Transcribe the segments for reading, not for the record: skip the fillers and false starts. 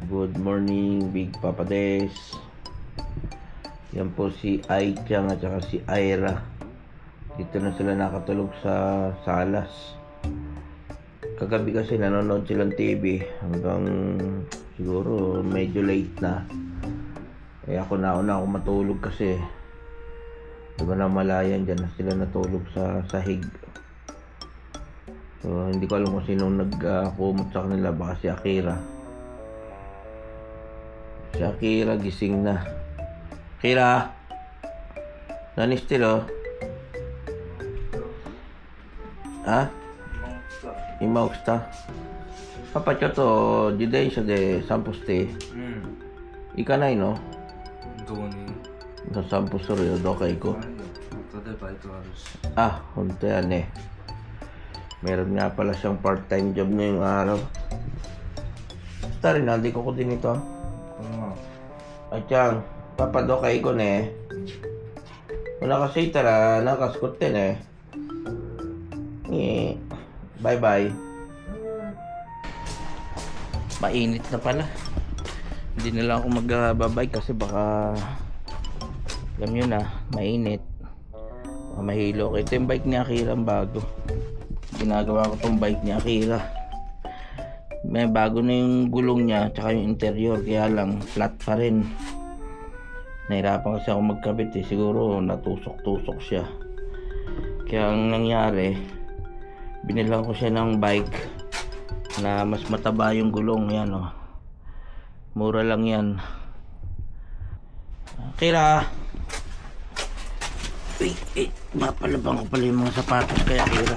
Good morning, Big Papa Des. Yan po si Aichang at saka si Ira. Dito na sila nakatulog sa salas. Kagabi kasi nanonood silang TV hanggang siguro medyo late na. Eh ako nauna ako matulog kasi diba na malayan dyan na sila natulog sa sahig. So hindi ko alam kung sinong nagkumot sa kanila, baka si Akira. Si Akira gising na. Akira, nani still oh? Ha? Imauksta. Papa to jidensha de散歩して行かないの？どこに？散歩するよ。どっか行こう。後でバイトあるし。Ah, honto yan eh. Meron nga pala siyang part-time job ngayong araw. Tari, nandi ko din ito. Achang, papado kay ko ne. Wala kasi tara, nakaskot din eh. Bye-bye. Mainit na pala. Hindi na lang ako magbabay kasi baka alam nyo na, mainit. Baka mahilo. Ito yung bike ni Akira, ang bago. Ginagawa ko tong bike ni Akira. May bago na yung gulong niya tsaka yung interior, kaya lang flat pa rin. Nahirapan kasi ako magkabit eh. Siguro natusok-tusok siya. Kaya ang nangyari, binilang ko siya ng bike na mas mataba yung gulong. Yan oh. Mura lang yan. Akira, wait, mapalabang ko pala yung mga sapatos kay Akira.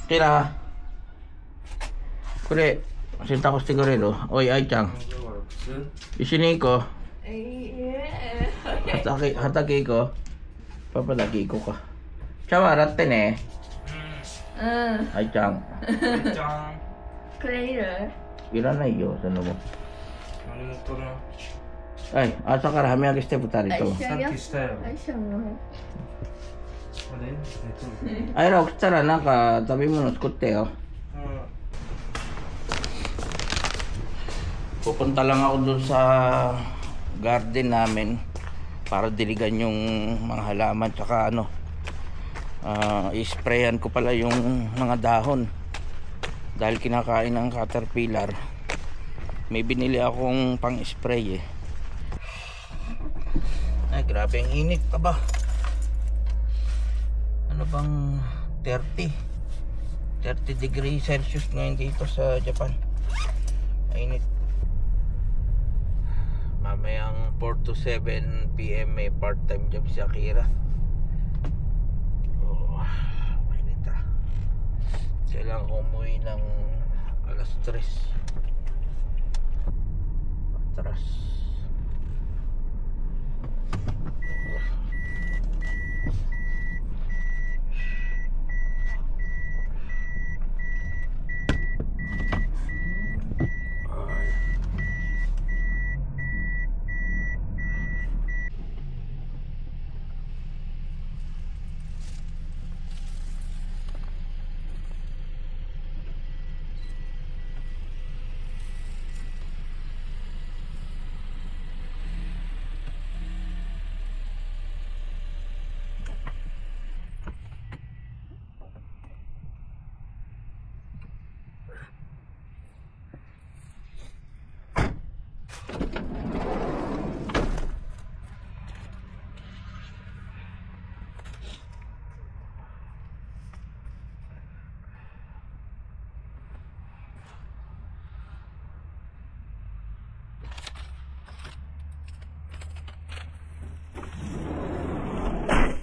Akira, kure, sinta ko sigurero. Oy, Aichang, ishini ko. Hataki ko. Papadaki ko ka. Chawa, ratte ne. Aichang. Aichang. Iranai yo, sano mo? Ano mo to na? Ay, asa ka rahami agiste putari to. Sakista yo. Ay, ra oktsara naka tabi mo no skutte yo. Pupunta lang ako dun sa garden namin para diligan yung mga halaman tsaka ano. I-sprayan ko pala yung mga dahon dahil kinakain ng caterpillar. May binili akong pang spray eh. Ay, grabe ang init ka ba? Ano bang 30 degrees Celsius ngayon dito sa Japan. Mainit. Mamayang 4 to 7 PM may part-time job si Akira. Oh, mainit ah. Kailangan ko umuwi ng alas 3. Atras.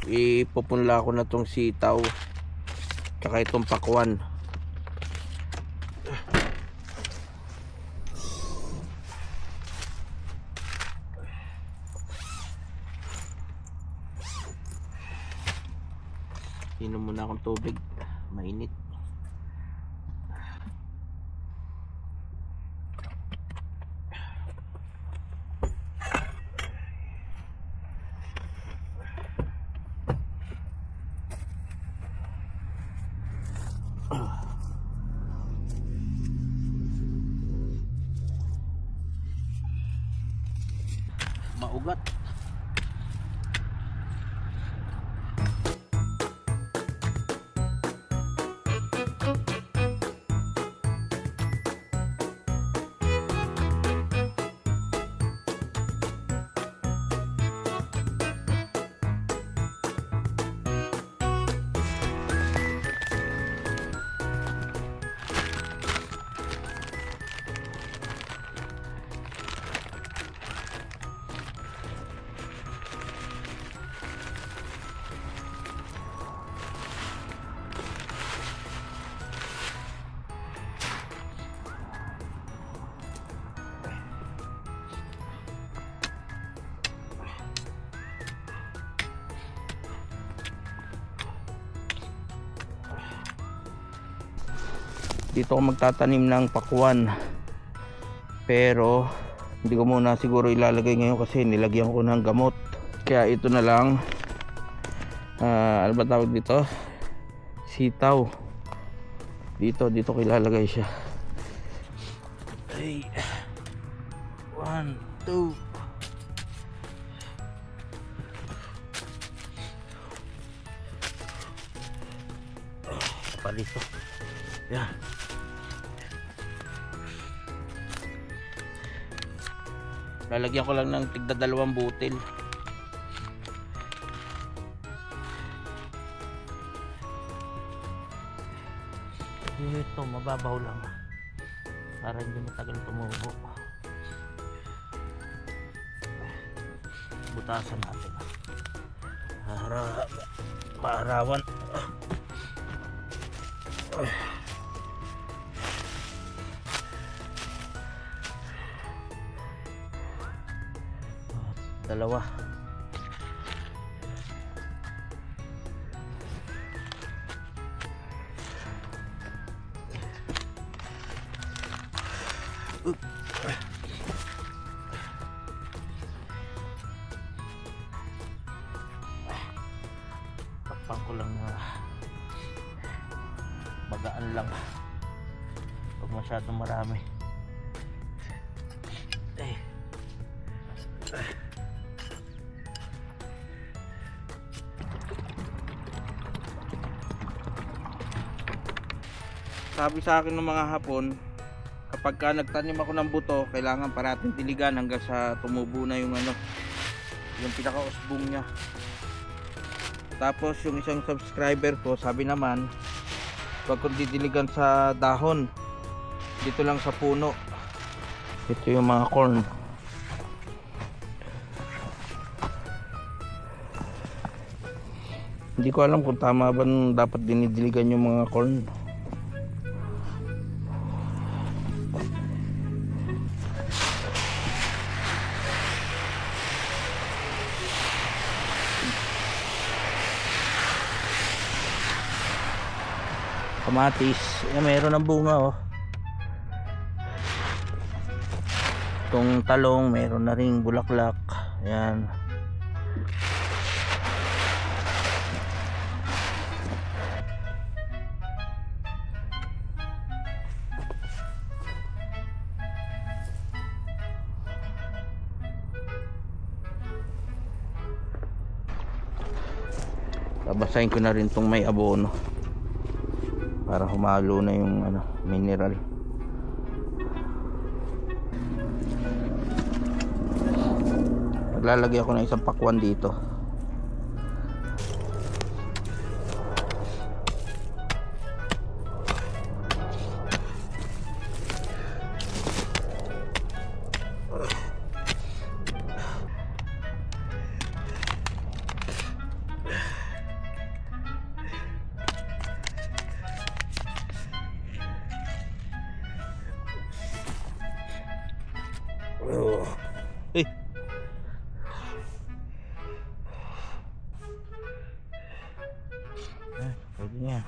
Ipupunla ko na tong sitaw tsaka itong pakwan. Inom muna akong tubig, mainit. ugat. Dito ako magtatanim ng pakwan, pero hindi ko muna siguro ilalagay ngayon kasi nilagyan ko ng gamot. Kaya ito na lang, ano ba tawag dito, sitaw. Dito ko ilalagay siya. Ay, 1, 2. Palito. Yan. Lalagyan ko lang ng tigda 2 butil. Ito mababaw lang para hindi matagal tumubo. Butasan natin para maarawan. Dalawa. Takpan ko lang na magaan lang, huwag masyadong marami. Sabi sa akin ng mga Hapon, kapag ka nagtanim ako ng buto, kailangan parating diligan hanggang sa tumubo na yung yung pinaka-usbong niya. Tapos yung isang subscriber ko, sabi naman, huwag kong didiligan sa dahon, dito lang sa puno. Ito yung mga corn. Hindi ko alam kung tama ba dapat dinidiligan yung mga corn. Kamatis, mayroon ng bunga oh. Itong talong mayroon na ring bulaklak. Ayan. Babasahin ko na rin itong may abono para humalo na yung mineral. Maglalagay ako ng isang pakwan dito. Eh. Pwede niya.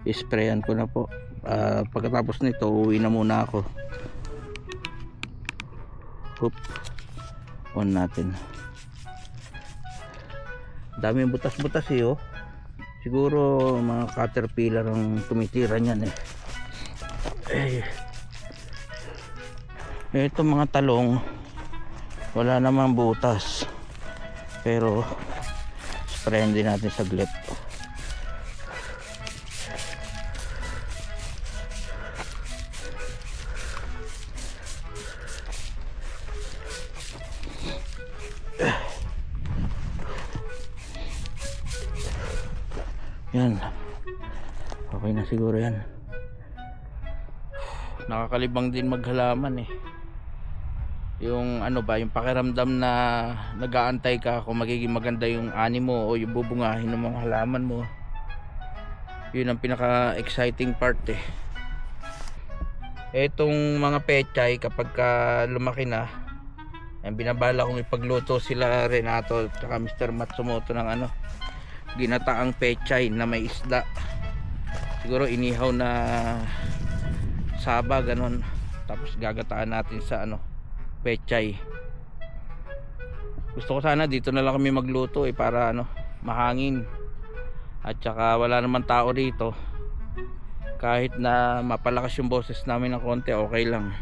isprayan ko na po. Pagkatapos nito uwi na muna ako. Hoop. On natin. Daming butas-butas oh. Siguro mga caterpillar ang tumitira niyan ito mga talong wala namang butas, pero sprayan din natin saglit. Yan, okay na siguro yan. Nakakalibang din maghalaman yung ano ba, yung pakiramdam na nag-aantay ka kung magiging maganda yung ani mo o yung bubungahin ng mga halaman mo. Yun ang pinaka exciting part etong mga pechay kapag lumaki na, ang binabala kong ipagluto sila Renato at Mr. Matsumoto ng ginataang pechay na may isda, siguro inihaw na saba ganon, tapos gagataan natin sa pechay. Gusto ko sana dito na lang kami magluto para mahangin, at saka wala naman tao rito, kahit na mapalakas yung boses namin ng konti okay lang.